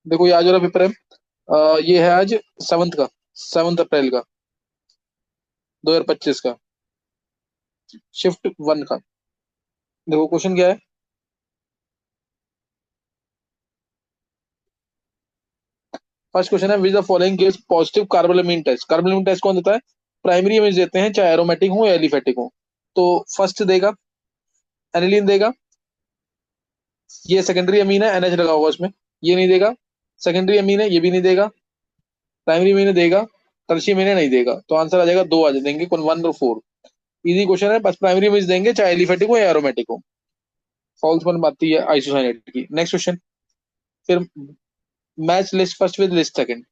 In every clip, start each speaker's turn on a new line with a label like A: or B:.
A: देखो ये आज वाला पेपर है। ये है आज 7th का, 7 अप्रैल का 2025 का, शिफ्ट 1 का। देखो क्वेश्चन क्या है। फर्स्ट क्वेश्चन है, which the following gives positive carbonyl test. Carbonyl test कौन देता है? प्राइमरी इमेज देते हैं, चाहे एरोमेटिक हो या एलिफेटिक हो। तो फर्स्ट देगा, एनिलीन देगा। ये सेकेंडरी अमीन है, एनएच लगा होगा उसमें, ये नहीं देगा। सेकेंडरी अमीन है, ये भी नहीं देगा। प्राइमरी अमीन है, देगा। टर्शियम अमीन है, नहीं देगा। तो आंसर आ जाएगा दो आ देंगे, कौन, 1 और 4। इजी क्वेश्चन है, बस प्राइमरी इमेज देंगे, चाहे एलिफेटिक हो या एरोमेटिक हो। फॉल्स वन आती है आइसोसाइनेट की। Next question. फिर match list first with list second.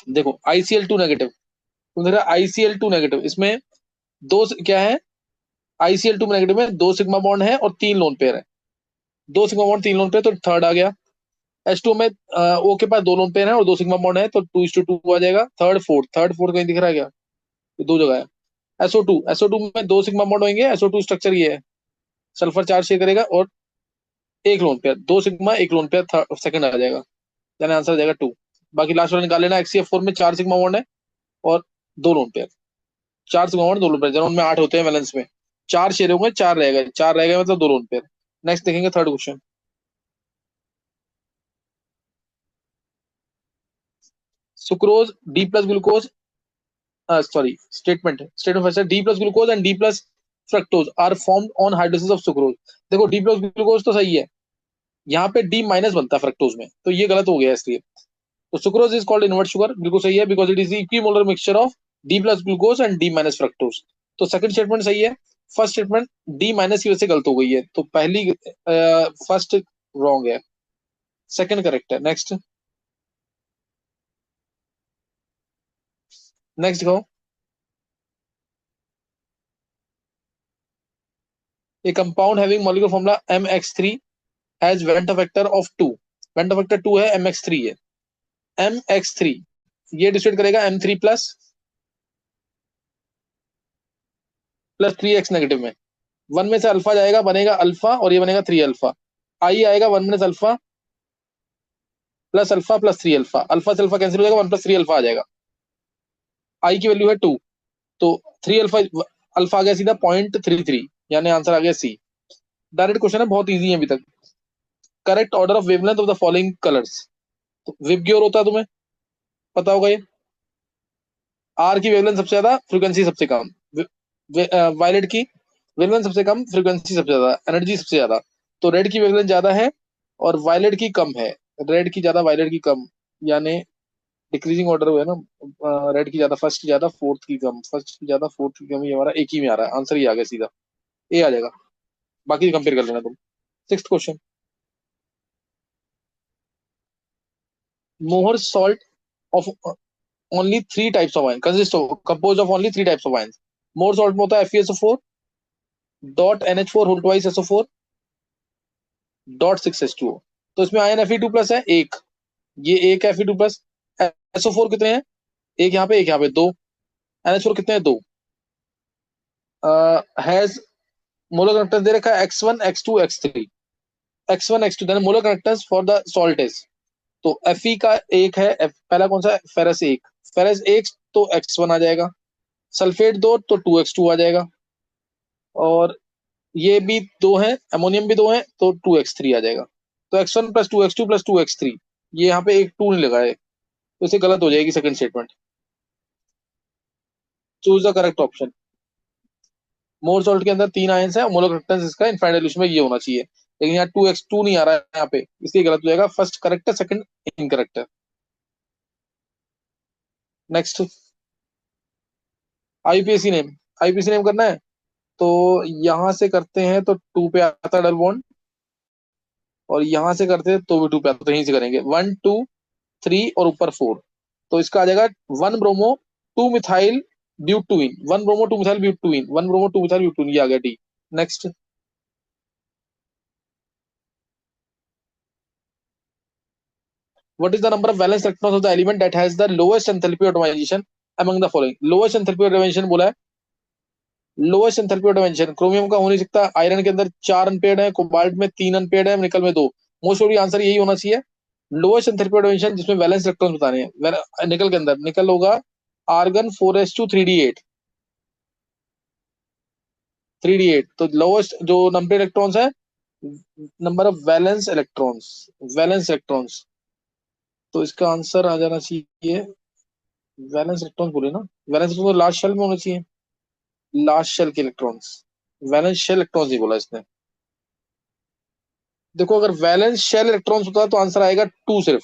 A: देखो ICl2 नेगेटिव, तो मेरा ICl2 नेगेटिव, इसमें क्या है? ICl2 नेगेटिव में 2 सिग्मा बॉन्ड है और 3 लोन पेयर है। 2 सिग्मा बॉन्ड 3 लोन पेयर, तो थर्ड आ गया। H2 में O के पास 2 लोन पेयर है और 2 सिग्मा बॉन्ड है, तो 2:2 आ जाएगा। थर्ड फोर्थ कहीं दिख रहा है क्या? ये दो जगह है। SO2 में 2 सिग्मा बॉन्ड होंगे, SO2 स्ट्रक्चर ये है। सल्फर चार्ज शेयर करेगा और 1 lone pair, 2 sigma 1 lone pair, second आ जाएगा। यानी आंसर आ जाएगा 2। बाकी लास्ट वाला निकाल लेना। HCl4 में 4 सिग्मा बॉन्ड है और 2 lone pair. 4 sigma bond 2 lone pair, general में 8 होते हैं वैलेंस में। 4 शेयर होंगे, 4 रहेगा, 4 रहेगा मतलब 2 लोन पेयर। नेक्स्ट देखेंगे third question. Sucrose D plus glucose, sorry, statement first है, D plus glucose and D plus fructose are formed on hydrolysis of sucrose. देखो डी प्लस ग्लूकोज तो सही है, यहाँ पे डी माइनस बनता है फ्रक्टोज में, तो ये गलत हो गया इसलिए। तो sucrose is called invert sugar, बिल्कुल सही है, because it is equimolar mixture of D plus glucose and D minus fructose. तो सेकंड स्टेटमेंट सही है। फर्स्ट स्टेटमेंट डी माइनस की वजह से गलत हो गई है, तो पहली फर्स्ट रॉन्ग है, सेकंड करेक्ट है। नेक्स्ट, नेक्स्ट कहो। ए compound having molecular formula MX3 has went factor of 2। Went factor 2 है, MX3 है। MX3 ये डिस्ट्रीब्यूट करेगा M3 प्लस 3X नेगेटिव में। वन में से अल्फा जाएगा, बनेगा अल्फा, और ये बनेगा 3 अल्फा। आई आएगा 1 - अल्फा प्लस 3 अल्फा, अल्फा से अल्फा कैंसिल हो जाएगा, 1 + 3 अल्फा आ जाएगा। आई की वैल्यू है 2, तो 3 अल्फा, अल्फा आ गया सीधा 0.33, यानी आंसर आ गया सी। डायरेक्ट क्वेश्चन है, बहुत इजी है अभी तक। Correct order of wavelength of the following colours. तो विबग्योर होता है, तुम्हें पता होगा ये। आर की वेवलेंथ सबसे ज्यादा, फ्रीक्वेंसी सबसे कम। वायलेट की वेवलेंथ सबसे कम, फ्रीक्वेंसी सबसे ज्यादा, एनर्जी सबसे ज्यादा। तो रेड की वेवलेंथ ज्यादा है और वायलेट की कम है। रेड की ज्यादा, वायलेट की कम, यानी डिक्रीजिंग ऑर्डर हुआ है ना। रेड की ज्यादा, फर्स्ट की ज्यादा, फोर्थ की कम, फर्स्ट की ज्यादा, फोर्थ की कम, ये हमारा एक ही में आ रहा है, आंसर ही आ गया सीधा, ए आ जाएगा। बाकी कंपेयर कर लेना तुम। Six question. मोहर salt of only 3 types of ion consist of, compose of only 3 types of ion. More salt में होता है FeSO4 dot NH4 whole twice SO4 dot 6H2O। तो इसमें आयन Fe2+ है एक, ये एक है Fe2+। SO4 कितने हैं? एक यहाँ पे, एक यहाँ पे, दो। NH4 कितने हैं? दो। हैज मोलर कंडक्टेंस दे रखा है X1 X2 X3। X1 X2 then molar conductance for the salt is. तो Fe का एक है, पहला कौन सा है? फेरस एक। फेरस एक, तो X1 आ जाएगा। सल्फेट दो, तो 2X2 आ जाएगा। और ये भी दो है, अमोनियम भी दो है, तो 2X3 आ जाएगा। तो X1 + 2X2 + 2X3, ये यहाँ पे एक 2 नहीं लगा है, तो इसे गलत हो जाएगी second statement. Choose the correct option. More salt के अंदर 3 आयंस है, मोलर कंडक्टेंस इसका इनफाइनाइट रेडियस में ये होना चाहिए, लेकिन यहाँ 2X2 नहीं आ रहा है यहाँ पे, इसलिए गलत हो जाएगा। फर्स्ट करेक्ट है, सेकंड इनकरेक्ट है। Next, IUPAC name. IUPAC name करना है, तो यहां से करते हैं तो 2 पे आता है डबल बॉन्ड, और यहां से करते हैं तो भी 2 पे आता है, तो यहीं से करेंगे 1 2 3 और ऊपर 4। तो इसका आ जाएगा 1 bromo 2 methyl butyne, 1 bromo 2 methyl butyne, 1 bromo 2 methyl butyne, ये आ गया D. Next, what is the number of valence electrons of the element that has the lowest enthalpy atomization among the following. Lowest enthalpy atomization बोला है। Lowest enthalpy automisation chromium का हो नहीं सकता, iron के अंदर 4 अनपेयर्ड है, कोबाल्ट में 3 अनपेयर्ड है, निकल में 2। मोस्ट प्रोबेबली आंसर यही होना चाहिए। लोएस्ट एंथैल्पी ऑफ डोनेशन जिसमें वैलेंस इलेक्ट्रॉन बताने हैं निकल के अंदर, निकल होगा आर्गन 4s2 3d8, 3d8। तो लोएस्ट जो नंबर इलेक्ट्रॉन्स है, नंबर ऑफ वैलेंस इलेक्ट्रॉन्स। तो इसका आंसर आ जाना चाहिए वैलेंस इलेक्ट्रॉन्स बोले ना, वैलेंस इलेक्ट्रॉन तो लास्ट शेल में होना चाहिए, लास्ट शेल के इलेक्ट्रॉन्स। वैलेंस शेल इलेक्ट्रॉन्स ही बोला इसने। देखो अगर वैलेंस शेल इलेक्ट्रॉन्स होता तो आंसर आएगा टू सिर्फ,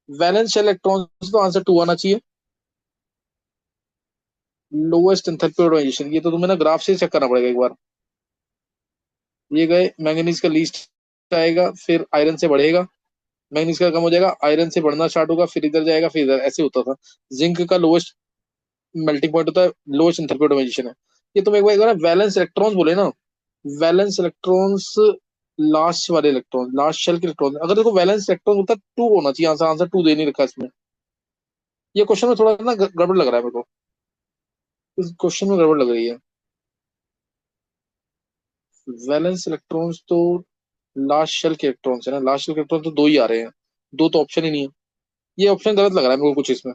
A: वैलेंस शेल इलेक्ट्रॉन्स तो आंसर टू आना चाहिए। लोएस्ट एंथैल्पी ऑर्गेनाइजेशन, ये तो तुम्हें ना ग्राफ से चेक करना पड़ेगा एक बार। ये गए मैंगनीज का लीस्ट आएगा, फिर आयरन से बढ़ेगा, मैंगनीज का कम हो जाएगा, आयरन से बढ़ना स्टार्ट होगा, फिर इधर जाएगा, फिर इधर, ऐसे होता था। जिंक का लोएस्ट मेल्टिंग पॉइंट होता है, लोएस्ट एंथैल्पी ऑर्गेनाइजेशन है। ये तुम एक बार वैलेंस इलेक्ट्रॉन्स बोले ना, वैलेंस इलेक्ट्रॉन्स, लास्ट वाले इलेक्ट्रॉन, लास्ट शेल के इलेक्ट्रॉन, अगर देखो वैलेंस इलेक्ट्रॉन होता टू होना चाहिए आंसर, आंसर टू दे नहीं रखा इसमें। ये क्वेश्चन में थोड़ा ना गड़बड़ लग रहा है मेरे को, इस क्वेश्चन में गड़बड़ लग रही है। वैलेंस इलेक्ट्रॉन्स तो लास्ट शेल के इलेक्ट्रॉन्स है ना, लास्ट शेल के इलेक्ट्रॉन तो दो ही आ रहे हैं, दो तो ऑप्शन ही नहीं है। ये ऑप्शन गलत लग रहा है मेरे को कुछ इसमें,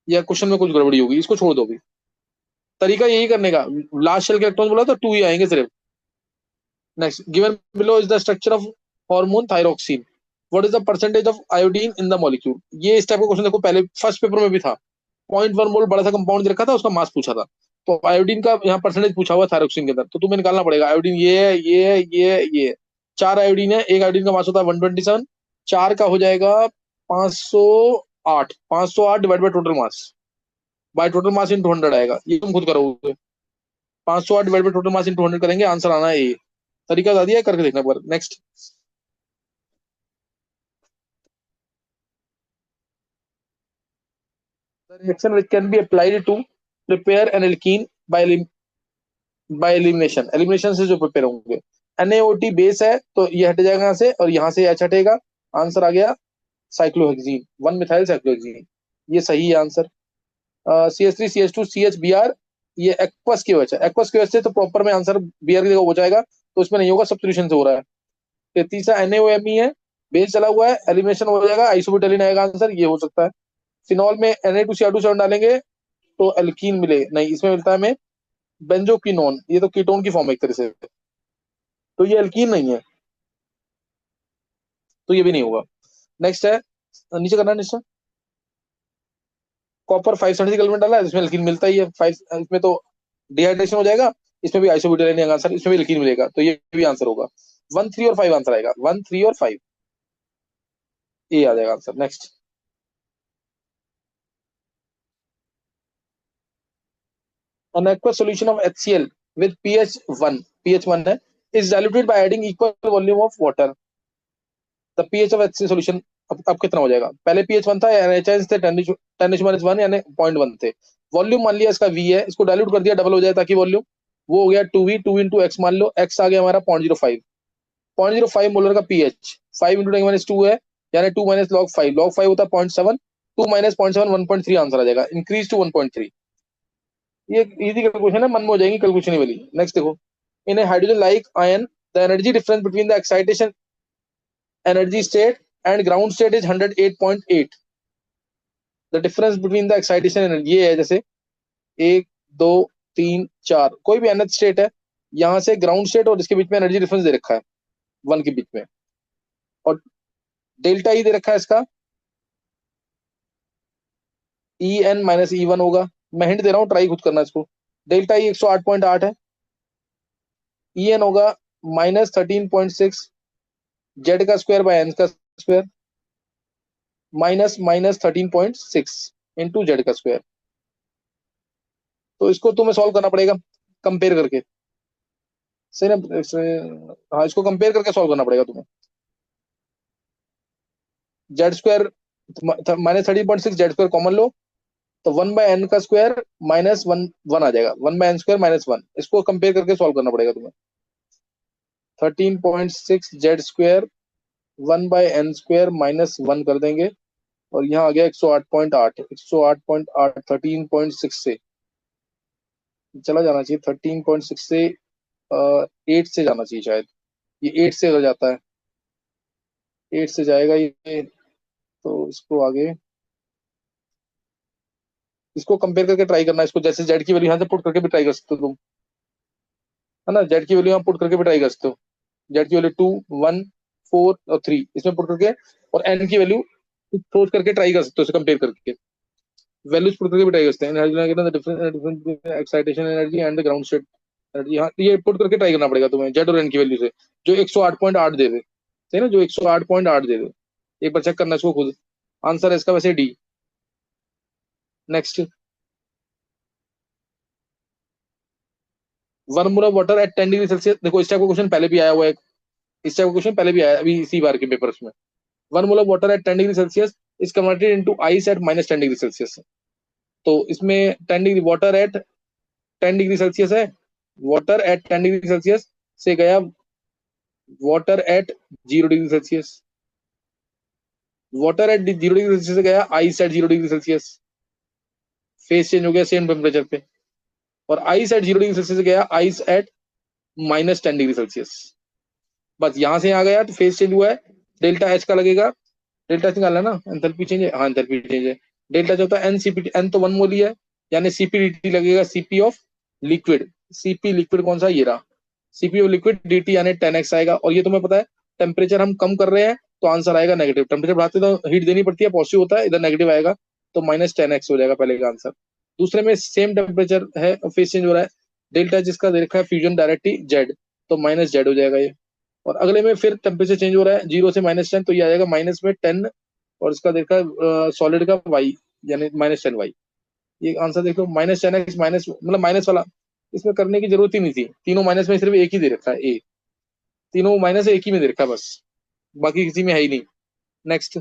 A: या क्वेश्चन में कुछ गड़बड़ी होगी, इसको छोड़ दो अभी। तरीका यही करने का, लास्ट शेल के इलेक्ट्रॉन बोला तो टू ही आएंगे सिर्फ। Next, given below is the structure of hormone thyroxine, what is the percentage of iodine in the molecule. ये इस टाइप का क्वेश्चन देखो पहले फर्स्ट पेपर में भी था, 0.1 मोल बड़ा सा कंपाउंड रखा था, उसका मास पूछा था। तो आयोडीन का यहाँ परसेंटेज पूछा हुआ थायरोक्सिन के अंदर, तो तुम्हें निकालना पड़ेगा आयोडीन ये है, ये है, ये है, ये है। चार आयोडीन है, एक आयोडीन का मास होता है 127, चार का हो जाएगा 508, 508 divide by total mass, by total mass in 200 आएगा, ये तुम खुद करोगे। 508 divide by total mass in 200 करेंगे, आंसर आना है ये। तरीका बता दिया, करके देखना पर। Next, the reaction which can be applied to prepare an alkene by elimination से जो प्रिपेयर होंगे। NaOT बेस है तो ये हट जाएगा यहाँ से, और यहाँ से H हटेगा, आंसर आ गया साइक्लोहेक्सीन, 1 मिथाइल साइक्लोहेक्सीन। ये सही है answer. CH3 CH2 CH Br, ये एक्वस की वजह से, एक्वस की वजह से तो प्रॉपर में आंसर Br की जगह हो जाएगा, तो उसमें नहीं होगा, सब्स्टिट्यूशन से हो रहा है। फिर तीसरा NaOMe है, बेस चला हुआ है, एलिमिनेशन हो जाएगा, आइसोब्यूटाइलिन आएगा आंसर, ये हो सकता है। फिनॉल में Na2Cr2 डालेंगे तो एल्कीन मिले नहीं, इसमें मिलता है हमें बेंजोक्विनोन, ये तो कीटोन की फॉर्म है एक तरह से, तो ये एल्कीन नहीं है, तो ये भी नहीं होगा। नेक्स्ट है, नीचे करना है नीचे। कॉपर 576 एलिमेंट डाला है, इसमें एल्कीन मिलता ही है, फाइव इसमें तो डिहाइड्रेशन हो जाएगा, इसमें भी आइसोब्यूटाइलिन आंसर, इसमें भी एल्कीन मिलेगा, तो ये भी आंसर होगा। 1 3 और 5 आंसर आएगा, 1 3 और 5, ये आ जाएगा answer. Next, an aqueous solution of HCl with pH 1 है, is diluted by adding equal volume of water, the pH of HCl solution. अब कितना हो जाएगा, पहले pH 1 था, NaCN थे 10 - 1 यानी 0.1 थे, वॉल्यूम मान लिया इसका V है, इसको डाइल्यूट कर दिया, डबल हो जाए ताकि वॉल्यूम, वो हो गया 2V, 2 इंटू एक्स मान लो, एक्स आ गया हमारा 0.05, 0.05 मोलर का पीएच, 5 × 10 - 2 है, यानी 2 - log 5, log 5 होता है 0.7, 2 - 0.7 1.3 आंसर आ जाएगा, इंक्रीज टू 1.3। ये इजी कैलकुलेशन है, मन में हो जाएगी कैलकुलेशन ही वाली। नेक्स्ट देखो, in a hydrogen like ion the energy difference between the excitation energy state and ground state is 108.8। The difference between the excitation energy, ये है जैसे 1 2 3 4, कोई भी एनर्जी स्टेट है, यहाँ से ग्राउंड स्टेट और इसके बीच में एनर्जी डिफरेंस दे रखा है 1 के बीच में, और डेल्टा ई दे रखा है इसका, EN - E1 होगा। मैं हिंट दे रहा हूँ, ट्राई खुद करना इसको। डेल्टा ई 108.8 है, EN होगा -13.6, जेड का स्क्वायर बाय एन का स्क्वायर, -13.6 इंटू जेड का स्क्वायर। तो इसको तुम्हें सॉल्व करना पड़ेगा कंपेयर करके, सही ना हाँ, इसको कंपेयर करके सॉल्व करना पड़ेगा तुम्हें। Z square -13.6, Z square common लो, तो 1/n का स्क्वायर -1 1 आ जाएगा, 1/n स्क्वायर -1, इसको कंपेयर करके सॉल्व करना पड़ेगा तुम्हें। 13.6 जेड स्क्वायर 1/n स्क्वायर -1 कर देंगे, और यहाँ आ गया 108.8, 108.8 13.6 से चला जाना चाहिए, 13.6 से 8 से जाना चाहिए शायद, ये 8 से अगर जाता है, 8 से जाएगा ये, तो इसको आगे, इसको कंपेयर करके ट्राई करना, इसको जैसे जेड की वैल्यू यहाँ से पुट करके भी ट्राई कर सकते हो तुम, है ना, जेड की वैल्यू यहाँ पुट करके भी ट्राई कर सकते हो। जेड की वैल्यू 2, 1, 4 और 3 इसमें पुट करके, और एन की वैल्यू सोच करके ट्राई कर सकते हो, कंपेयर करके वैल्यूज पुट करके भी ट्राई कर सकते हैं। Difference excitation energy and the ground state energy, हाँ ये पुट करके ट्राई करना पड़ेगा तुम्हें जेड और एन की वैल्यू से, जो 108.8 दे दे, सही ना, जो 108.8 दे दे। एक बार चेक करना इसको खुद। आंसर है इसका वैसे D. Next, one mole of water at 10 degree Celsius, देखो इस टाइप का क्वेश्चन पहले भी आया हुआ है, इस टाइप का क्वेश्चन पहले भी आया है अभी इसी बार के पेपर्स में। One mole of water at 10 degree Celsius is converted into ice eight -10 degree Celsius. तो इसमें 10 degree, water at 10 degree Celsius है, वाटर एट 10 डिग्री सेल्सियस से गया water at 0 degree Celsius, water at 0 degree Celsius से गया ice eight 0 degree Celsius, face change हो गया same temperature पे। और आइस एट 0 डिग्री सेल्सियस से गया आइस एट -10 डिग्री सेल्सियस। बस यहां से आ गया तो फेस चेंज हुआ है, डेल्टा एच का लगेगा, डेल्टा एच निकालना है ना, एंथैल्पी चेंज है, हाँ एंथैल्पी चेंज है। डेल्टा जो होता है एन सीपी, एन तो 1 मोल ही है, यानी सीपी लगेगा, CP of liquid, CP liquid कौन सा, ये रहा, सीपी ऑफ लिक्विड डीटी यानी 10x आएगा। और ये तुम्हें पता है टेम्परेचर हम कम कर रहे हैं तो आंसर आएगा नेगेटिव, टेम्परेचर बढ़ाते तो हीट देनी पड़ती है, पॉजिटिव होता है, इधर नेगेटिव आएगा, तो -10x हो जाएगा पहले का आंसर। दूसरे में सेम टेम्परेचर है, फेस चेंज हो रहा है, डेल्टा जिसका दे रखा है फ्यूजन डायरेक्टली जेड, तो -z हो जाएगा ये। और अगले में फिर टेम्परेचर चेंज हो रहा है 0 से -10, तो ये आ जाएगा -10, और इसका देखा सॉलिड का वाई, यानी -10y। ये आंसर देख लो, -10x, माइनस मतलब माइनस वाला, इसमें करने की जरूरत ही नहीं थी, तीनों माइनस में सिर्फ एक ही दे रखा है ए, तीनों माइनस एक ही में दे रखा है बस, बाकी किसी में है ही नहीं। Next,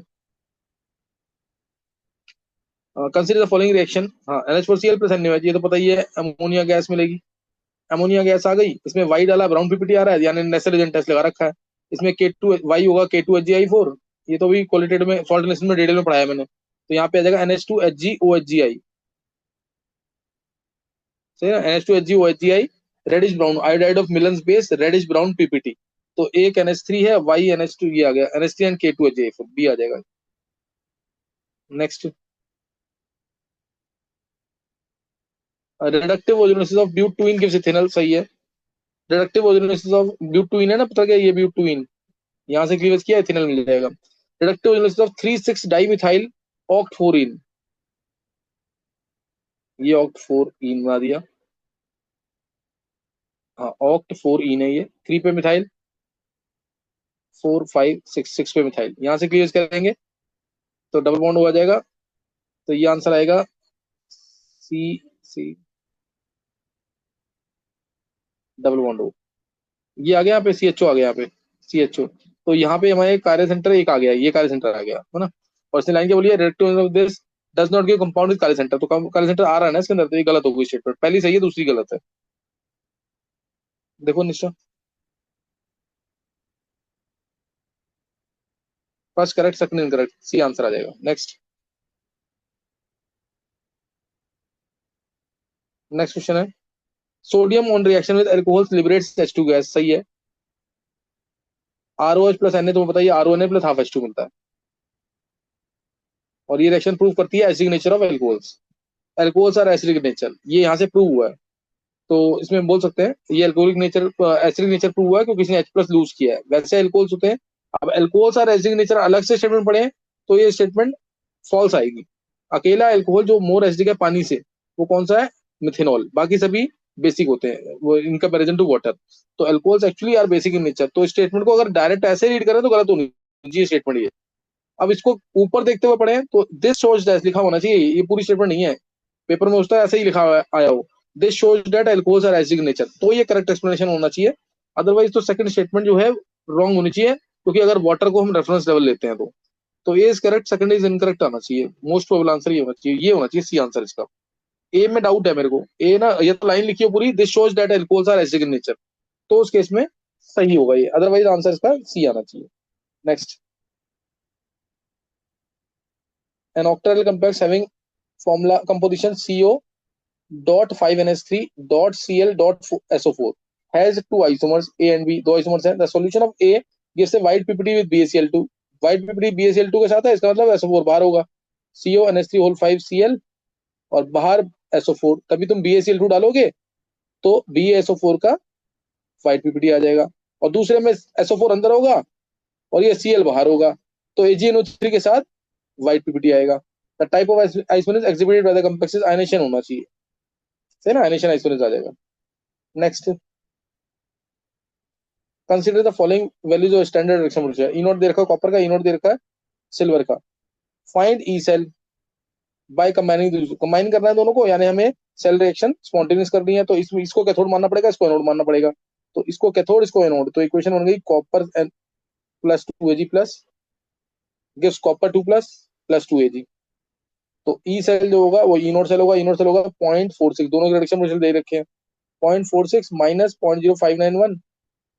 A: consider the following reaction, हाँ NH4Cl प्लस NaOH, ये तो पता ही है, अमोनिया गैस मिलेगी, अमोनिया गैस आ गई, इसमें वाई डाला, ब्राउन पीपीटी आ रहा है, यानी नेचुरल टेस्ट लगा रखा है। इसमें K2 वाई होगा K2HgI4, ये तो भी क्वालिटेटिव में सॉल्ट लिस्ट में डिटेल में पढ़ाया मैंने, तो यहाँ पे आ जाएगा NH2HgOHgI, सही है ना, NH2HgOHgI, reddish brown iodide of Millon base, reddish brown PPT, तो एक NH3 है, वाई NH2 ये आ गया, NH3 एंड K2HgI4 बी आ जाएगा। Next, reductive ozonolysis of butyne gives ethanol, सही है, रिडक्टिव ओजोनोसिस ऑफ ब्यूटूइन है ना, पता क्या ये ब्यूटूइन, यहाँ से क्लीवेज किया इथेनॉल मिल जाएगा। Reductive ozonolysis of 3,6 dimethyl oct 4इन, ये ऑक्ट 4इन बना दिया, हाँ ऑक्ट 4इन है ये, 3 पे मिथाइल, 4 5 6 6 पे मिथाइल, यहाँ से क्लीवेज करेंगे तो डबल बॉन्ड हो जाएगा, तो ये आंसर आएगा सी, सी डबल बॉन्ड हो, ये आ गया यहाँ पे, CHO आ गया यहाँ पे, CHO, तो यहाँ पे हमारे कार्य सेंटर एक आ गया, ये कार्य सेंटर आ गया है ना। और इसने लाइन क्या बोली है, reactive of this does not give compound with कार्य सेंटर, तो कार्य सेंटर आ रहा है ना इसके अंदर, तो ये गलत हो गई स्टेटमेंट, पहली सही है दूसरी गलत है। देखो निश्चय, first correct second incorrect, C answer आ जाएगा। नेक्स्ट, नेक्स्ट क्वेश्चन है, sodium on reaction with alcohol liberates H2 gas, सही है, ROH प्लस Na, तो बताइए RONA प्लस हाफ H2 मिलता है, और ये रिएक्शन प्रूव करती है acidic nature of alcohols, alcohols are acidic nature, ये यहाँ से प्रूव हुआ है, तो इसमें बोल सकते हैं ये alcoholic nature, acidic nature prove हुआ है क्योंकि इसने H+ लूज किया है, वैसे एल्कोहल्स होते हैं। अब एल्कोहल्स और एसिडिक नेचर अलग से स्टेटमेंट पढ़े हैं, तो ये स्टेटमेंट फॉल्स आएगी। अकेला एल्कोहल जो मोर एसिडिक है पानी से, वो कौन सा है, मिथेनॉल, बाकी सभी बेसिक होते हैं वो इन कंपेरिजन टू वाटर, तो alcohols actually are basic in nature, तो स्टेटमेंट को अगर डायरेक्ट ऐसे रीड करें तो गलत होनी चाहिए स्टेटमेंट ये। अब इसको ऊपर देखते हुए पढ़े तो दिस शोज दैट लिखा होना चाहिए, ये पूरी स्टेटमेंट नहीं है, पेपर में उसका ऐसे ही लिखा आया हो, this shows that alcohols are acidic nature, तो ये करेक्ट एक्सप्लेनेशन होना चाहिए। अदरवाइज तो सेकंड स्टेटमेंट जो है रॉन्ग होनी चाहिए, क्योंकि अगर वाटर को हम रेफरेंस लेवल लेते हैं तो A is correct, second is incorrect आना चाहिए, मोस्ट प्रोबेबल आंसर ये होना चाहिए, ये होना चाहिए सी आंसर इसका। ए में डाउट है मेरे को, ए ना ये तो लाइन लिखी हो पूरी, this shows that alcohols are acidic in nature, तो उस केस में सही होगा ये, अदरवाइज आंसर इसका सी आना चाहिए। Next, an octanal complex having formula composition CO dot 5NH3 dot Cl dot SO4, has two isomers A and B, दो आइसोमर्स हैं, the solution of A gives a white PPT with BaCl2, white PPT BaCl2 के साथ है, इसका मतलब SO4 बाहर होगा, CO NH3 whole 5 Cl, और बाहर SO4, तभी तुम BaCl2 डालोगे तो BaSO4 का व्हाइट पीपीटी आ जाएगा, और दूसरे में SO4 अंदर होगा और ये Cl बाहर होगा, तो AgNO3 के साथ व्हाइट पीपीटी आएगा। The type of isomerase exhibited by the complexes ionisation होना चाहिए, सही ना, आयनेशन आइसोमरेज आ जाएगा। Next, consider the following values of standard reaction potential, E not they रखा है कॉपर का, ई नॉट दे रखा है सिल्वर का। Find E cell by combining, combine करना है दोनों को, यानी हमें सेल रिएक्शन स्पॉन्टेनियस करनी है, तो इसमें इसको कैथोड मानना पड़ेगा, इसको एनोड मानना पड़ेगा, तो इसको कैथोड इसको एनोड, तो इक्वेशन बन गई copper plus 2Ag plus gives copper 2 plus 2Ag। तो ई सेल जो होगा वो ई नोट सेल होगा, ई नोट सेल होगा 0.46, दोनों के रिडक्शन पोटेंशियल दे रखे हैं, 0.46 माइनस 0.0591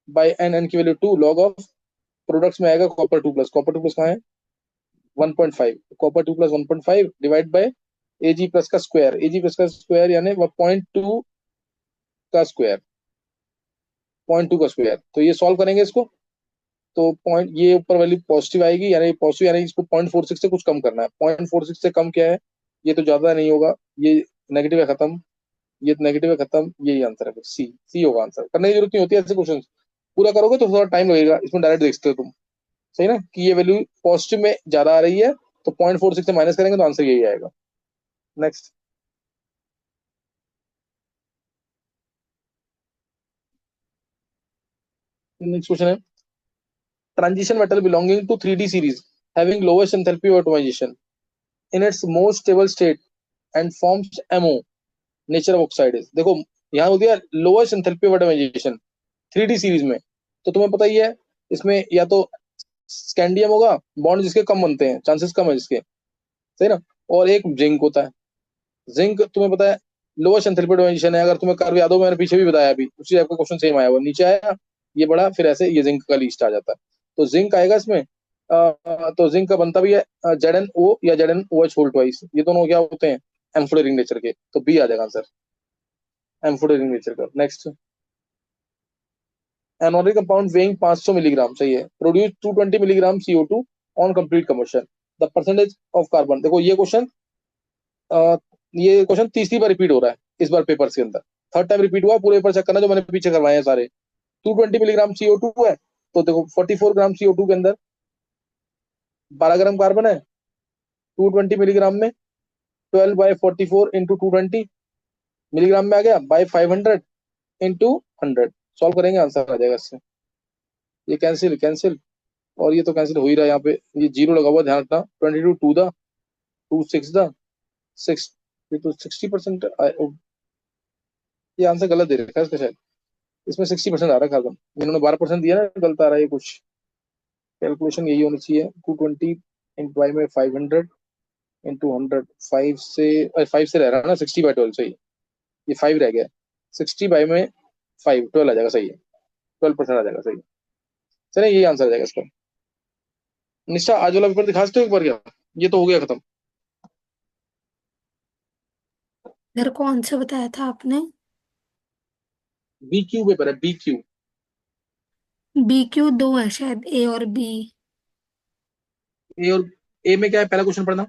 A: बाई एन की वैल्यू 2 लॉग ऑफ प्रोडक्ट्स में आएगा कॉपर 2 प्लस कहाँ है 1.5, copper 2 plus 1.5 divide by Ag plus का स्क्वायर, Ag प्लस का स्क्वायर यानी 0.2 का स्क्वायर, 0.2 का स्क्वायर, तो ये सॉल्व करेंगे इसको, तो पॉइंट ये ऊपर वाली पॉजिटिव आएगी, यानी पॉजिटिव, यानी इसको 0.46 से कुछ कम करना है, 0.46 से कम क्या है, ये तो ज्यादा नहीं होगा, ये नेगेटिव है खत्म, ये नेगेटिव है खत्म, यही आंसर है, सी सी होगा आंसर, करने की जरूरत नहीं होती ऐसे क्वेश्चन, पूरा करोगे तो थोड़ा टाइम लगेगा, इसमें डायरेक्ट देखते हो तुम, सही ना, कि ये वैल्यू पॉजिटिव में ज्यादा आ रही है, तो 0.46 से माइनस करेंगे तो आंसर यही आएगा। नेक्स्ट, नेक्स्ट क्वेश्चन है, transition metal belonging to 3D series having lowest enthalpy of atomisation in its most stable state and forms MO, nature of oxide is, देखो यहाँ हो दिया lowest enthalpy of atomisation 3D series में, तो तुम्हें पता ही है इसमें या तो स्कैंडियम होगा, बॉन्ड जिसके कम बनते हैं, चांसेस कम है जिसके, सही ना, और एक जिंक होता है, जिंक तुम्हें पता है लोवेस्ट एंथैल्पी ऑटोमाइजेशन है, अगर तुम्हें कर्व याद हो मैंने पीछे भी बताया, अभी उसी टाइप का क्वेश्चन सेम आया, वो नीचे आया ये बड़ा, फिर ऐसे ये जिंक का लिस्ट आ जाता है, तो जिंक आएगा इसमें, तो जिंक का बनता भी है ZnO या ZnOH होल ट्वाइस, ये दोनों क्या होते हैं एम्फोटेरिंग नेचर के, तो बी आ जाएगा आंसर, एम्फोटेरिंग नेचर का। नेक्स्ट, एनोनिक कंपाउंड वेइंग 500 मिलीग्राम, सही है, produce 220 milligram CO2 on complete combustion, the percentage of carbon, देखो ये क्वेश्चन तीसरी बार रिपीट हो रहा है इस बार पेपर के अंदर, थर्ड टाइम रिपीट हुआ, पूरे पेपर चेक करना जो मैंने पीछे करवाए हैं सारे, 220 मिलीग्राम CO2 है, तो देखो 44 ग्राम CO2 के अंदर 12 ग्राम कार्बन है, 220 मिलीग्राम में 12/44 इंटू 220 मिलीग्राम में आ गया, बाई 500 इंटू 100, सॉल्व करेंगे आंसर आ जाएगा इससे, ये कैंसिल कैंसिल, और ये तो कैंसिल हो ही रहा है यहाँ पे, ये जीरो लगा हुआ ध्यान रखना, 22 टू द 26 द 6, ये तो 60%, ये आंसर गलत दे रखा है इसका शायद, इसमें 60% आ रहा है कार्बन, इन्होंने 12% दिया ना, गलत आ रहा है ये कुछ, कैलकुलेशन यही होनी चाहिए, 220 इंटू बाई में 500 इंटू 100, फाइव से रह रहा है ना, 60/12 सही है, ये 5 रह गया, 60 बाई में 5 12 आ जाएगा, सही है, 12% आ जाएगा, सही है, चलिए यही आंसर आ जाएगा इसका। निश्चा आज वाला पेपर दिखा सकते हो एक बार क्या, ये तो हो गया खत्म।
B: इधर कौन सा बताया था आपने?
A: BQ पेपर है, BQ।
B: BQ दो है शायद, ए और बी।
A: ए और ए में क्या है, पहला क्वेश्चन पढ़ना।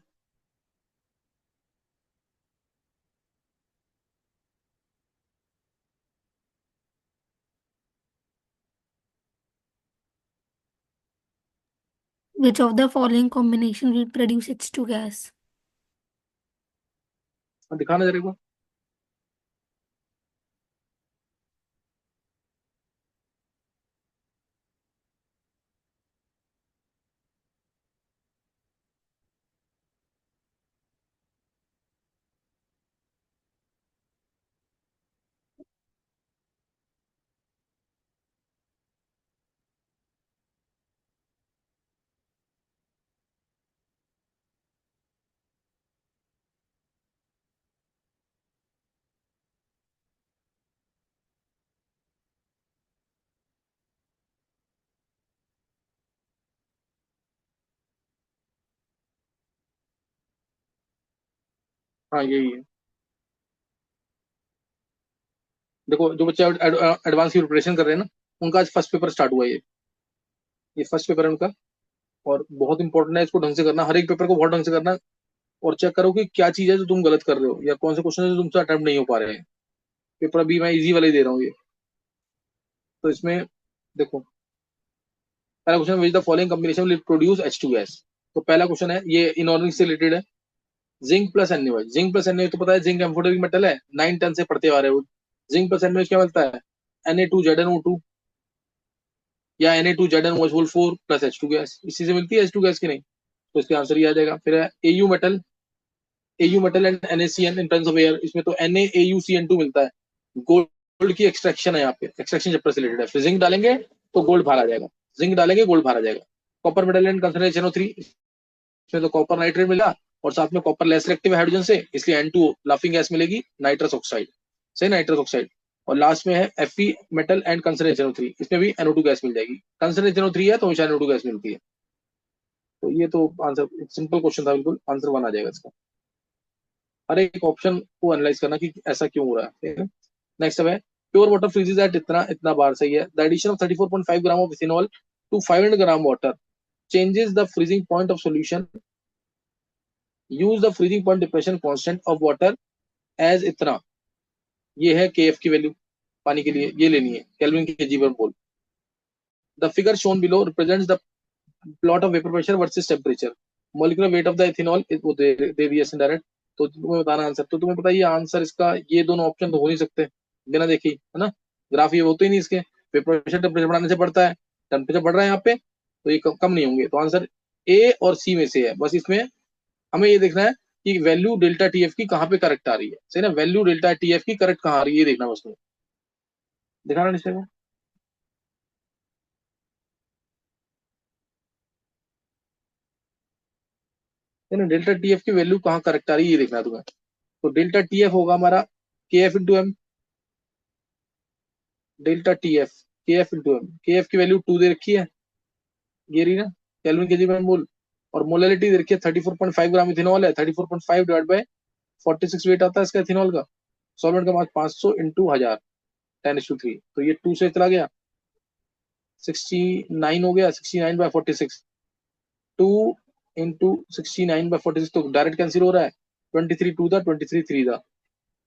B: Which of the following combination will produce H2 gas?
A: दिखाना जरा एक बार। हाँ यही है। देखो जो बच्चे एडवांस की प्रिपरेशन कर रहे हैं ना, उनका आज फर्स्ट पेपर स्टार्ट हुआ है। ये फर्स्ट पेपर है उनका, और बहुत इंपॉर्टेंट है, इसको ढंग से करना, हर एक पेपर को बहुत ढंग से करना। और चेक करो कि क्या चीज है जो तुम गलत कर रहे हो, या कौन से क्वेश्चन है जो तुमसे अटेम्प्ट नहीं हो पा रहे हैं। पेपर अभी मैं इजी वाले ही दे रहा हूँ ये। तो इसमें देखो, पहला question, which the following combination will produce H2 gas. तो पहला क्वेश्चन है, ये इनऑर्गेनिक से रिलेटेड है। Zinc plus NaOH, zinc plus NaOH तो पता है, जिंक एम्फोटेरिक मेटल है, 9 10 से पढ़ते आ रहे हो। जिंक प्लस NaOH क्या मिलता है? Na2ZnO2, या Na2ZnOH4 प्लस H2 गैस, इसी से मिलती है H2 गैस की नहीं। तो इसका आंसर ये आ जाएगा। फिर है Au metal, Au metal and NaCN in terms of air, इसमें तो NaAuCN2 मिलता है। गोल्ड की एक्सट्रैक्शन है यहाँ पे, एक्सट्रैक्शन चैप्टर से रिलेटेड है। फिर जिंक डालेंगे तो गोल्ड बाहर आ जाएगा, जिंक डालेंगे गोल्ड बाहर आ जाएगा। Copper metal and concentration NO3, इसमें तो कॉपर नाइट्रेट मिला, और साथ में कॉपर लेस रिएक्टिव है हाइड्रोजन से, इसलिए N2 लाफिंग गैस मिलेगी, नाइट्रस ऑक्साइड। सही, नाइट्रस ऑक्साइड। और लास्ट में है Fe metal and concentration NO3, इसमें भी NO2 गैस मिल जाएगी। कंसंट्रेशन NO3 है तो हमेशा NO2 गैस मिलती है। तो ये तो आंसर, सिंपल क्वेश्चन था बिल्कुल, आंसर वन आ जाएगा इसका। हर एक ऑप्शन को एनालाइज करना कि ऐसा क्यों हो रहा है। नेक्स्ट है, प्योर वाटर फ्रीजेज एट इतना इतना बार, सही है। The addition of 34.5 gram of ethanol to 500 gram water changes the freezing point of solution. Use the freezing point depression constant of water as इतना। ये है KF की वैल्यू पानी के लिए, ये लेनी है, केल्विन के जी पर mole. The figure shown below represents the plot of vapour pressure versus temperature. Molecular weight of the ethanol वो दे दिया डायरेक्ट। तो तुम्हें बताना आंसर, तो तुम्हें पता है ये आंसर इसका, ये दोनों ऑप्शन तो हो नहीं सकते बिना देखे ही, है ना। ग्राफ ये होते ही नहीं इसके, वेपर प्रेशर टेम्परेचर बढ़ाने से बढ़ता है, टेम्परेचर बढ़ रहा है यहाँ पे, तो ये कम नहीं होंगे। तो आंसर A और C में से है। बस इसमें हमें ये देखना है कि वैल्यू डेल्टा TF की कहाँ पे करेक्ट आ रही है, सही ना। वैल्यू डेल्टा TF की करेक्ट कहाँ आ रही है, ये देखना बस में। दिखाना निश्चय को। है ना, डेल्टा TF की वैल्यू कहाँ करेक्ट आ रही है, ये देखना है तुम्हें। तो डेल्टा TF होगा हमारा KF/m, delta TF, KF/m। KF की वैल्यू 2 दे रखी है, ये रही ना, केल्विन के जी में मोल। और मोलैलिटी दे रखी है 34.5 ग्राम इथेनॉल है, 34.5 डिवाइड बाय 46 वेट आता है इसका इथेनॉल का। सॉल्वेंट का मास 500 इंटू 1000, 10:3, तो ये 2 से चला गया, 69 हो गया, 69/46, 2 इंटू 69/46, तो डायरेक्ट कैंसिल हो रहा है। 23 2 था, 23 3 था,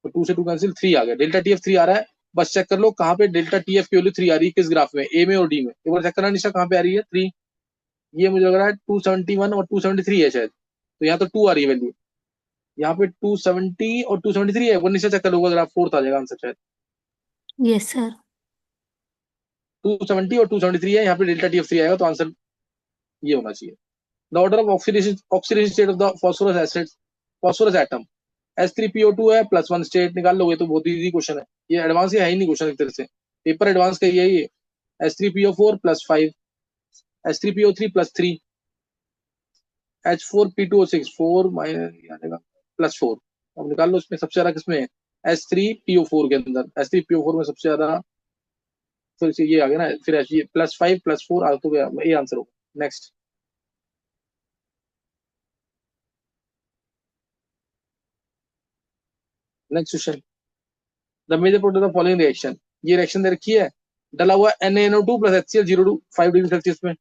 A: तो 2 से 2 कैंसिल, 3 आ गया। डेल्टा TF 3 आ रहा है। बस चेक कर लो कहाँ पे डेल्टा TF की वैल्यू 3 आ रही है, किस ग्राफ में, ए में और डी में। एक बार चेक करना निशा, कहाँ पे आ रही है 3। ये मुझे लग रहा है 271 और 273 है शायद, तो यहाँ तो 2 आ रही है वैल्यू, यहाँ पे 270 और 273 है। वो निशा चेक कर लो, ग्राफ फोर्थ आ जाएगा आंसर शायद।
B: Yes, sir.
A: 270 और 273 है, यहाँ पे डेल्टा TF 3 आएगा, तो आंसर ये होना चाहिए। The order of oxidation state of the phosphorous acid, phosphorus atom, H3PO2 है, +1 स्टेट निकाल लोगे, तो बहुत इजी क्वेश्चन है ये, एडवांस है ही नहीं क्वेश्चन एक तरह से, पेपर एडवांस का ही है ये। H3PO4 +5, H3PO3 +3, H4P2O6 4 minus +4। अब निकाल लो इसमें सबसे ज्यादा किसमें है, H3PO4 के अंदर, H3PO4 में सबसे ज्यादा, फिर से ये आ गया ना, फिर ये +5 +4 आ तो गया, ये आंसर होगा। Next, next question, the major product of following reaction. ये रिएक्शन दे रखी है, डला हुआ NaNO2 + HCl 0 to 5 degree Celsius में,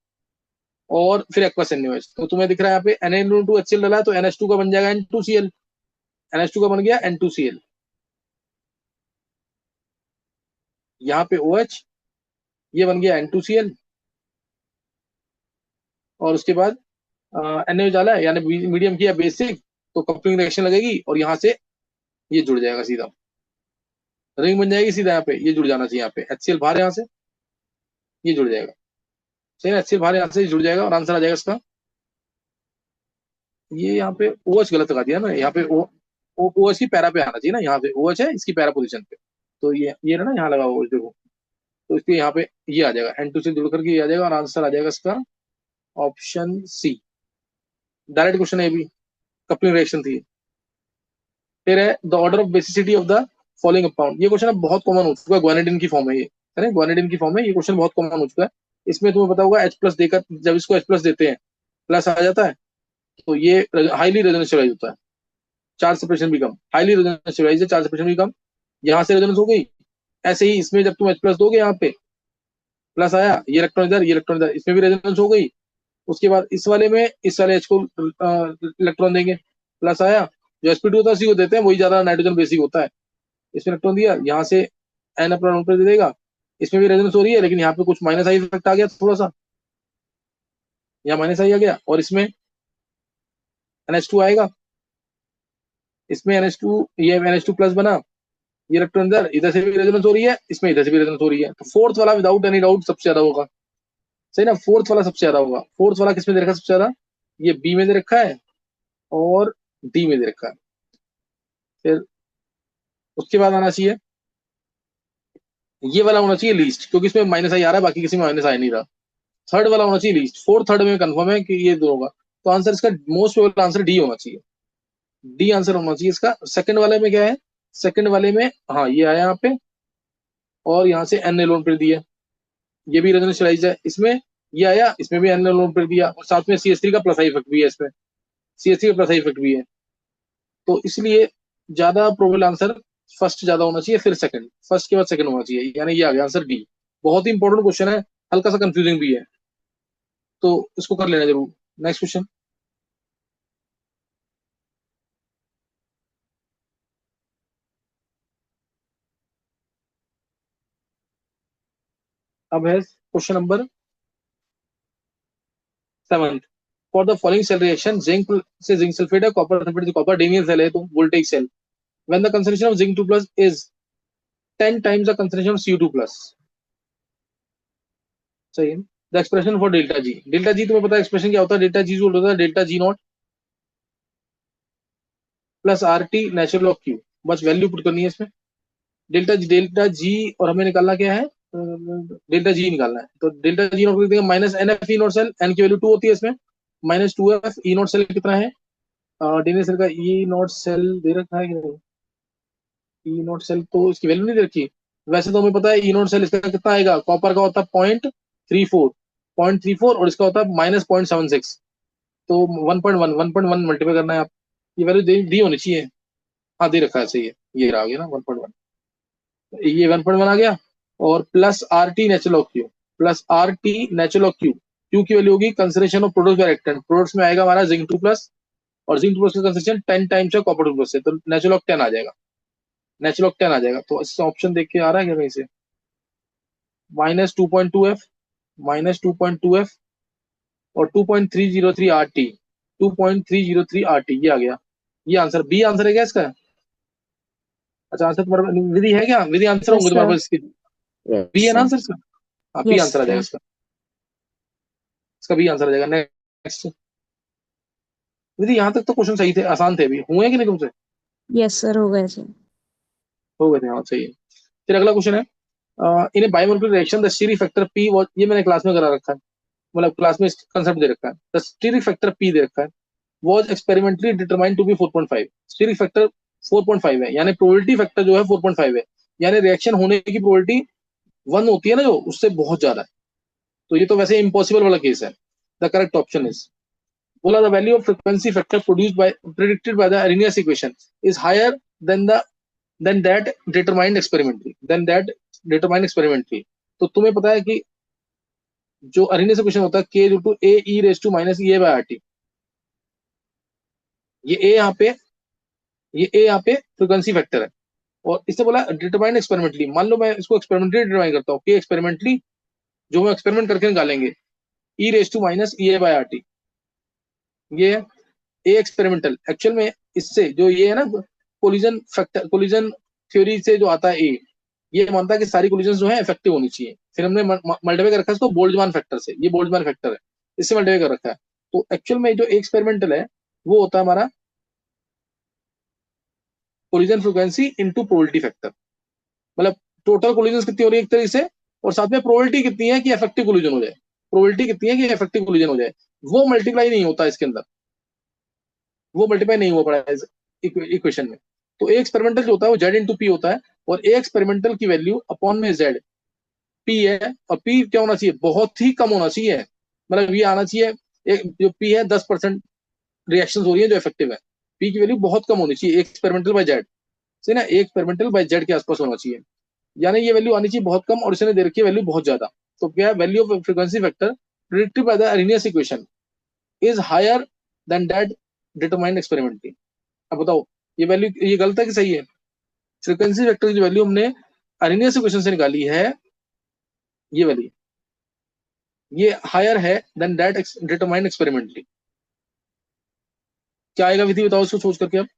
A: और फिर एक्वस NaOH। तो तुम्हें दिख रहा है यहाँ पे NaNO2 HCl डला है, तो NH2 का बन जाएगा N2Cl, NH2 का बन गया N2Cl। यहाँ पे OH, ये बन गया N2Cl, और उसके बाद NaOH डाला है, यानी मीडियम किया बेसिक, तो कपलिंग रिएक्शन लगेगी, और यहाँ से ये जुड़ जाएगा सीधा, रिंग बन जाएगी सीधा, यहाँ पे ये जुड़ जाना चाहिए, यहाँ पे HCl बाहर, यहाँ से ये जुड़ जाएगा, सही है। HCl बाहर यहाँ से जुड़ जाएगा, और आंसर आ जाएगा इसका। ये यहाँ पे OH गलत लगा दिया ना, यहाँ पे OH की पैरा पे आना चाहिए ना, यहाँ पे OH है इसकी पैरा पोजीशन पे, तो ये ना यहाँ लगा OH, देखो, तो इसके यहाँ पे ये आ जाएगा, N2 से जुड़ करके ये आ जाएगा, और आंसर आ जाएगा इसका ऑप्शन C। डायरेक्ट क्वेश्चन है, भी कपलिंग रिएक्शन थी। फिर है the order of basicity of the following compound. ये क्वेश्चन अब बहुत कॉमन हो चुका है, ग्वानिडिन की फॉर्म है ये, है ना, ग्वानिडिन की फॉर्म है, ये क्वेश्चन बहुत कॉमन हो चुका है। इसमें तुम्हें पता होगा H+ देकर, जब इसको H+ देते हैं, प्लस आ जाता है, तो ये हाईली रेजोनेंस होता है, चार्ज सेपरेशन भी कम, हाईली रेजोनेंस है, चार्ज सेपरेशन भी कम। यहाँ से रेजोनेंस हो गई, ऐसे ही इसमें जब तुम H प्लस दोगे, यहाँ पे प्लस आया, ये इलेक्ट्रॉन इधर, ये इलेक्ट्रॉन इधर, इसमें भी रेजोनेंस हो गई। उसके बाद इस वाले में इस वाले H को इलेक्ट्रॉन देंगे, प्लस आया। जो sp2 होता है उसी को देते हैं, वही ज्यादा नाइट्रोजन बेसिक होता है। इसमें इलेक्ट्रॉन दिया, यहाँ से n अपना पर दे देगा। इसमें भी रेजोनेंस हो रही है, लेकिन यहाँ पे कुछ माइनस आई इफेक्ट आ गया थोड़ा सा, यहाँ माइनस आई आ गया, और इसमें NH2 आएगा, इसमें NH2, ये NH2 प्लस बना, ये इलेक्ट्रॉन इधर से भी रेजोनेंस हो रही है, इसमें इधर से भी रेजोनेंस हो रही है। तो फोर्थ वाला विदाउट एनी डाउट सबसे ज्यादा होगा, सही ना, फोर्थ वाला सबसे ज्यादा होगा। फोर्थ वाला किसमें दे रखा है सबसे ज्यादा, ये बी में दे रखा है और डी में दे रखा है। फिर उसके बाद आना चाहिए, ये वाला होना चाहिए लीस्ट, क्योंकि इसमें माइनस आई आ रहा है, बाकी किसी में माइनस आई नहीं रहा। थर्ड वाला होना चाहिए लीस्ट, फोर्थ थर्ड में कंफर्म है कि ये दो होगा। तो आंसर इसका मोस्ट प्रोबेबल आंसर डी होना चाहिए, डी आंसर होना चाहिए इसका। सेकंड वाले में क्या है, सेकंड वाले में हाँ ये आया यहाँ पे, और यहाँ से एन एलोन पर दिया, ये भी रेजोनेंस है इसमें, ये आया, इसमें भी एन एलोन पर दिया, और साथ में CH3 का प्लस आई इफेक्ट भी है इसमें, CH3 का प्लस आई इफेक्ट भी है। तो इसलिए ज्यादा प्रोबेबल आंसर फर्स्ट ज्यादा होना चाहिए, फिर सेकंड, फर्स्ट के बाद सेकंड होना चाहिए, यानी ये आ गया आंसर डी। बहुत ही इंपॉर्टेंट क्वेश्चन है, हल्का सा कंफ्यूजिंग भी है, तो इसको कर लेना जरूर। नेक्स्ट क्वेश्चन, अब है question number 7। For the following cell reaction, zinc से जिंक सल्फेट है, कॉपर सल्फेट से कॉपर, डीनियल सेल है तो voltage cell, when the concentration of zinc 2 plus is 10 times the concentration of Cu2 plus, सही है। The expression for delta G, delta G तुम्हें पता है एक्सप्रेशन क्या होता है, डेल्टा जी होता है delta G not plus RT natural of Q, बस वैल्यू पुट करनी है इसमें। डेल्टा जी, और हमें निकालना क्या है, डेल्टा जी निकालना है। तो डेल्टा जी नॉट लिख देंगे minus NF E nought cell, N की वैल्यू 2 होती है इसमें, -2F ई नॉट सेल कितना है, डीएनए सेल का ई नॉट सेल दे रखा है कि नहीं, ई नॉट सेल तो इसकी वैल्यू नहीं दे रखी। वैसे तो हमें पता है ई नॉट सेल इसका कितना आएगा, कॉपर का होता है 0.34, और इसका होता है -0.76, तो 1.1 मल्टीप्लाई करना है आप, ये वैल्यू दी होनी चाहिए। हाँ दे रखा है, सही है, ये रहा गया ना 1.1, ये 1.1 आ गया, और plus RT natural of Q, plus RT natural of Q, Q की वैल्यू होगी concentration of product bye reactant, products में आएगा हमारा जिंक 2 प्लस, और जिंक 2 प्लस का कंसंट्रेशन 10 टाइम्स है कॉपर 2 प्लस से, तो नेचुरल ऑफ 10 आ जाएगा, नेचुरल ऑफ 10 आ जाएगा। तो इसका ऑप्शन देख के आ रहा है क्या कहीं से, -2.2F, -2.2F और 2.303 RT, 2.303 RT, ये आ गया, ये आंसर बी आंसर है क्या इसका। अच्छा आंसर तुम्हारे विधि है क्या, विधि आंसर
C: यस
A: होंगे तुम्हारे
C: सर।
A: पास इसकी, बी
C: यस
A: है ना
C: सर।
A: आंसर इसका, हाँ बी
C: यस
A: आंसर आ जाएगा
C: सर।
A: इसका, इसका बी आंसर आ जाएगा। नेक्स्ट विधि, यहाँ तक तो क्वेश्चन सही थे, आसान थे, अभी हुए कि नहीं तुमसे,
C: यस सर, हो गए सर।
A: हो गए थे, हाँ सही है। फिर अगला क्वेश्चन है, in a bimolecular reaction the steric factor P was, ये मैंने क्लास में करा रखा है, मतलब क्लास में कंसेप्ट दे रखा है, द स्टीरिक फैक्टर पी दे रखा है, was experimentally determined to be 4.5, steric factor 4.5 है, यानी प्रोबेबिलिटी फैक्टर जो है 4.5 है, यानी रिएक्शन होने की प्रोबेबिलिटी 1 होती है ना जो, उससे बहुत ज्यादा है। तो ये तो वैसे इम्पॉसिबल वाला केस है। द करेक्ट ऑप्शन इज, बोला the value of frequency factor produced by predicted by the Arrhenius equation is higher than the than that determined experimentally, तो तुम्हें पता है कि जो अरेनियस इक्वेशन होता है k √a e⁻⁻ ये ए यहाँ पे, ये ए यहाँ पे फ्रीक्वेंसी फैक्टर है, और इससे बोला डिटरमाइंड एक्सपेरिमेंटली, मान लो मैं इसको एक्सपेरिमेंटली डिटरमाइन करता हूँ, कि एक्सपेरिमेंटली जो हम एक्सपेरिमेंट करके निकालेंगे e⁻⁻ ये ए एक्सपेरिमेंटल, एक्चुअल में इससे जो ये है ना कोलिजन फैक्टर, कोलिजन थ्योरी से जो आता है ए, ये मानता है कि सारी कोलिजन जो है इफेक्टिव होनी चाहिए, फिर हमने मल्टीप्लाई कर रखा है इसको बोल्ट्जमान फैक्टर से, ये बोल्ट्जमान फैक्टर है, इससे मल्टीप्लाई कर रखा है। तो एक्चुअल में जो एक्सपेरिमेंटल है वो होता है हमारा collision frequency into probability factor, मतलब टोटल कोलिजन कितनी हो रही है एक तरीके से, और साथ में प्रोबेबिलिटी कितनी है कि इफेक्टिव कोलिजन हो जाए, प्रोबेबिलिटी कितनी है कि इफेक्टिव कोलिजन हो जाए, वो मल्टीप्लाई नहीं होता इसके अंदर, वो मल्टीप्लाई नहीं हुआ पड़ा है इक्वेशन में। तो ए एक्सपेरिमेंटल जो होता है वो जेड इंटू पी होता है, और ए एक्सपेरिमेंटल की वैल्यू अपॉन में जेड पी है, और पी क्या होना चाहिए, बहुत ही कम होना चाहिए, मतलब ये आना चाहिए, एक जो पी है 10% रिएक्शन हो रही है जो इफेक्टिव है, पी की वैल्यू बहुत कम होनी चाहिए, एक्सपेरिमेंटल बाय जेड, सही ना, एक एक्सपेरिमेंटल बाय जेड के आसपास होना चाहिए। यानी ये वैल्यू आनी चाहिए बहुत कम और इसने दे रखी है वैल्यू बहुत ज्यादा। तो क्या है, value of frequency factor predicted by the Arrhenius equation is higher than that determined experimentally. अब बताओ ये वैल्यू ये गलत है कि सही है? फ्रीक्वेंसी फैक्टर की जो वैल्यू हमने अरेनियस इक्वेशन से निकाली है, ये वैल्यू ये हायर है देन दैट डिटरमाइंड एक्सपेरिमेंटली। क्या आएगा विधि, बताओ इसको सोच करके अब।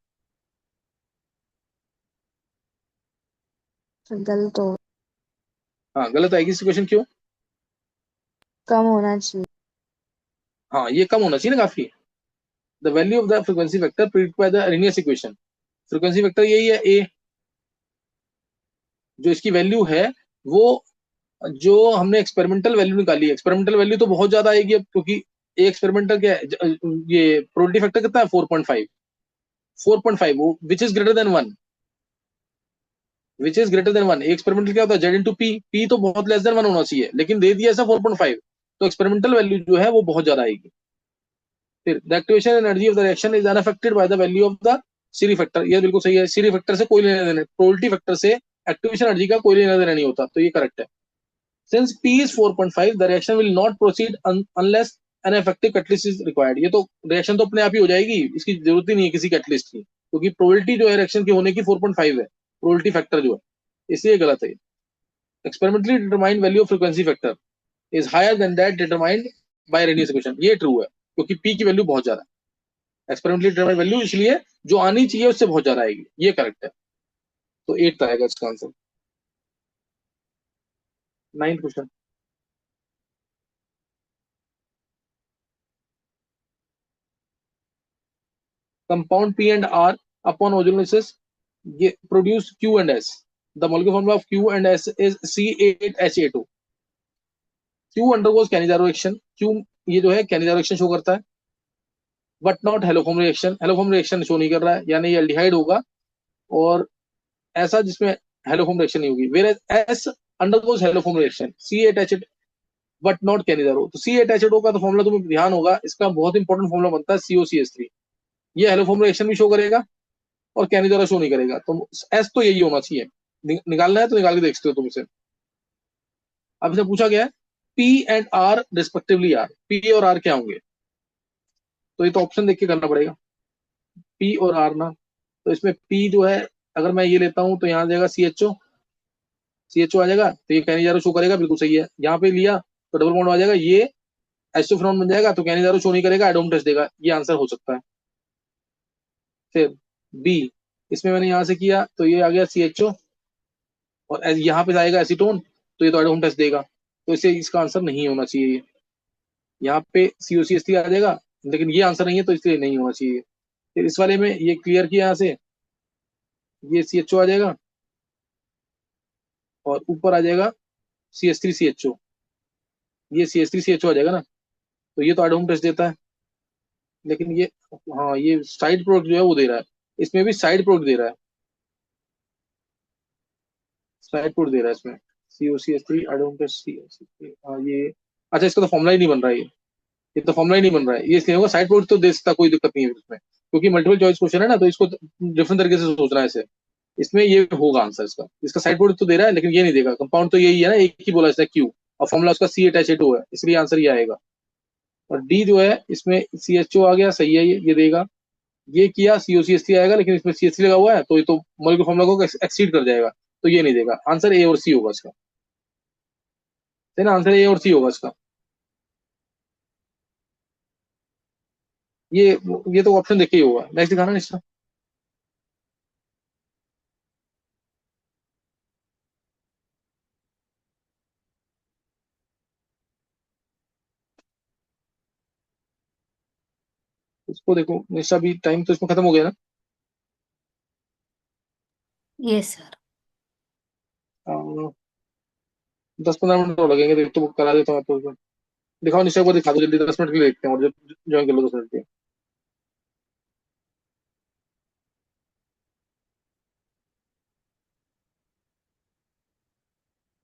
C: गलत हो,
A: हाँ गलत आएगी इक्वेशन, क्यों?
C: कम होना चाहिए।
A: हाँ ये कम होना चाहिए ना काफी। The value of the frequency factor predicted by the Arrhenius equation, frequency factor यही है ए, जो इसकी वैल्यू है वो जो हमने एक्सपेरिमेंटल वैल्यू निकाली है। एक्सपेरिमेंटल वैल्यू तो बहुत ज्यादा आएगी अब, क्योंकि ए एक्सपेरिमेंटल क्या है, ये प्रोबेबिलिटी फैक्टर कितना है 4.5, 4.5 वो which is greater than 1, which is greater than 1। Experimental क्या होता है, जेड इंटू पी, पी तो बहुत लेस देन 1 होना चाहिए, लेकिन दे दिया ऐसा 4.5, तो एक्सपेरिमेंटल वैल्यू जो है वो बहुत ज्यादा आएगी। फिर the activation energy of the reaction is unaffected by the value of the steric factor, ये बिल्कुल सही है। सीरी फैक्टर से कोई लेना देना, प्रोबेबिलिटी फैक्टर से एक्टिवेशन एनर्जी का कोई लेना देना नहीं होता, तो ये करेक्ट है। Since P is 4.5, the reaction will not proceed unless an effective catalyst is required। ये तो रिएक्शन तो अपने आप ही हो जाएगी, इसकी जरूरत ही नहीं है किसी कैटलिस्ट की, क्योंकि प्रोबेबिलिटी जो है रिएक्शन की होने की 4.5 है, प्रोबेबिलिटी फैक्टर जो है, इसलिए गलत है। Experimentally determined value of frequency factor is higher than that determined by Arrhenius equation, ये ट्रू है, क्योंकि पी की वैल्यू बहुत ज्यादा है। एक्सपेरिमेंटली डिटरमाइंड वैल्यू इसलिए जो आनी चाहिए उससे बहुत ज्यादा आएगी, ये करेक्ट है। तो 8 आएगा इसका answer. 9th question, compound P and R upon ozonolysis ये produce Q and S. The molecular formula of Q and S is C8H8O। Q undergoes Cannizzaro reaction, Q ये जो है कैनिजारो रिएक्शन शो करता है, but not haloform reaction, haloform reaction show नहीं कर रहा है, यानी ये एल्डिहाइड होगा और ऐसा जिसमें हेलोफॉर्म रिएक्शन नहीं होगी। Where S undergoes haloform reaction C8H8 but not Cannizzaro. तो C8H8O का तो फॉर्मूला तुम्हें ध्यान होगा, इसका बहुत इंपॉर्टेंट फॉर्मूला बनता है COCH3। ये हेलोफॉर्म रिएक्शन भी शो करेगा और कैनिजारो शो नहीं करेगा, तो एस तो यही होना चाहिए। निकालना है तो निकाल के देखते हो तुम इसे। अब इसे पूछा गया है P and R respectively are, P और आर क्या होंगे, तो ये तो ऑप्शन देख के करना पड़ेगा। पी और आर ना, तो इसमें पी जो है अगर मैं ये लेता हूं तो यहाँ आ जाएगा CHO, CHO आ जाएगा, तो ये कैनिजारो शो करेगा, बिल्कुल सही है। यहाँ पे लिया तो डबल बॉन्ड आ जाएगा, ये एस्टोफिनॉन बन जाएगा, तो कैनिजारो शो नहीं करेगा, एडोम टेस्ट देगा, ये आंसर हो सकता है। फिर बी, इसमें मैंने यहाँ से किया तो ये आ गया CHO और यहाँ पे आएगा एसीटोन, तो ये तो एडोम टेस्ट देगा, तो इसे इसका आंसर नहीं होना चाहिए। यहाँ पे COCH3 आ जाएगा, लेकिन ये आंसर नहीं है तो इसलिए नहीं होना चाहिए। फिर इस वाले में ये क्लियर किया यहाँ से, ये CHO आ जाएगा और ऊपर आ जाएगा CH3CHO, ये CH3CHO आ जाएगा ना, तो ये तो एडोम टेस्ट देता है, लेकिन ये हाँ ये साइड प्रोडक्ट जो है वो दे रहा है, इसमें भी साइड प्रोडक्ट दे रहा है, साइड प्रोडक्ट दे रहा है इसमें। COCH3 एडोम टेस्ट CH3, हाँ ये अच्छा, इसका तो फॉर्मुला ही नहीं बन रहा है, ये तो फॉर्मुला ही नहीं बन रहा है, ये इसलिए होगा। साइड प्रोडक्ट तो दे सकता, कोई दिक्कत नहीं है इसमें, क्योंकि मल्टीपल चॉइस क्वेश्चन है ना, तो इसको डिफरेंट तरीके से सोचना है इसे। इसमें ये होगा आंसर इसका, इसका साइड प्रोडक्ट तो दे रहा है लेकिन ये नहीं देगा। कंपाउंड तो यही है ना, एक ही बोला इसने क्यू, और फॉर्मुला उसका C8H8O है, इसलिए आंसर ये आएगा। और डी जो है इसमें CHO आ गया, सही है, ये देगा। ये किया COCH3 आएगा, लेकिन इसमें CH3 लगा हुआ है, तो ये तो मॉलिक्यूलर फॉर्मूला को एक्सीड कर जाएगा, तो ये नहीं देगा। आंसर ए और सी होगा इसका, है ना, आंसर ए और सी होगा इसका। ये ये तो ऑप्शन देख के ही होगा। नेक्स्ट दिखाना निश्चय, इसको देखो निशा, भी टाइम तो इसमें खत्म हो गया ना।
B: Yes, sir.
A: 10-15 मिनट और लगेंगे, तो करा देता हूँ आपको। दिखाओ निशा को, दिखा दो जल्दी, 10 मिनट के लिए देखते हैं और जो ज्वाइन कर लो 10 मिनट के।